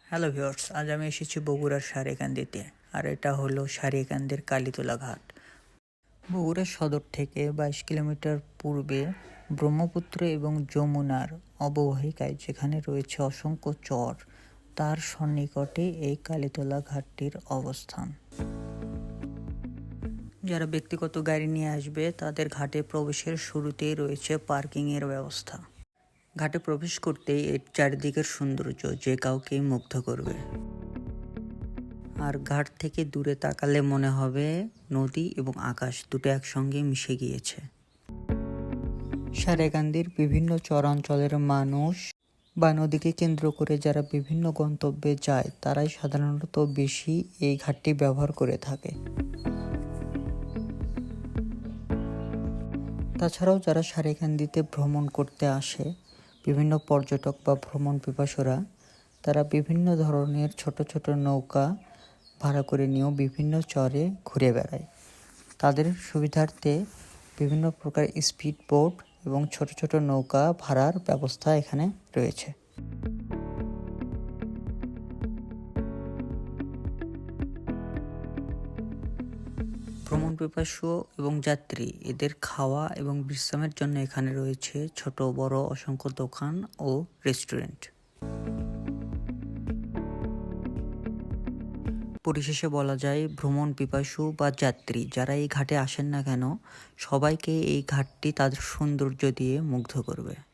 Hello viewers, আজ আমি এসেছি বগুড়ার সারেকান্দিতে। আর এটা হলো সারেকান্দির কালীতলা ঘাট। বগুড়া সদর থেকে 22 কিলোমিটার পূর্বে ব্রহ্মপুত্র এবং যমুনার অববাহিকায় যেখানে রয়েছে অসংখ্য চর, তার সন্নিকটে এই কালীতলা ঘাটটির অবস্থান। যারা ব্যক্তিগত গাড়ি নিয়ে আসবে তাদের ঘাটে প্রবেশের শুরুতেই রয়েছে পার্কিংয়ের ব্যবস্থা। ঘাটে প্রবেশ করতেই এর চারিদিকের সৌন্দর্য যে কাউকেই মুগ্ধ করবে। আর ঘাট থেকে দূরে তাকালে মনে হবে নদী এবং আকাশ দুটো একসঙ্গে মিশে গিয়েছে। সারেকান্দির বিভিন্ন চরাঞ্চলের মানুষ বা নদীকে কেন্দ্র করে যারা বিভিন্ন গন্তব্যে যায় তারাই সাধারণত বেশি এই ঘাটটি ব্যবহার করে থাকে। তাছাড়াও যারা সারেকান্দিতে ভ্রমণ করতে আসে, বিভিন্ন পর্যটক বা ভ্রমণ পিপাসুরা, তারা বিভিন্ন ধরনের ছোট ছোট নৌকা ভাড়া করে নিয়েও বিভিন্ন চরে ঘুরে বেড়ায়। তাদের সুবিধার্থে বিভিন্ন প্রকার স্পিড বোট এবং ছোট ছোট নৌকা ভাড়ার ব্যবস্থা এখানে রয়েছে। ভ্রমণ পিপাসু এবং যাত্রী এদের খাওয়া এবং বিশ্রামের জন্য এখানে রয়েছে ছোট বড় অসংখ্য দোকান ও রেস্টুরেন্ট। পরিশেষে বলা যায়, ভ্রমণ পিপাসু বা যাত্রী যারা এই ঘাটে আসেন না কেন, সবাইকে এই ঘাটটি তাদের সৌন্দর্য দিয়ে মুগ্ধ করবে।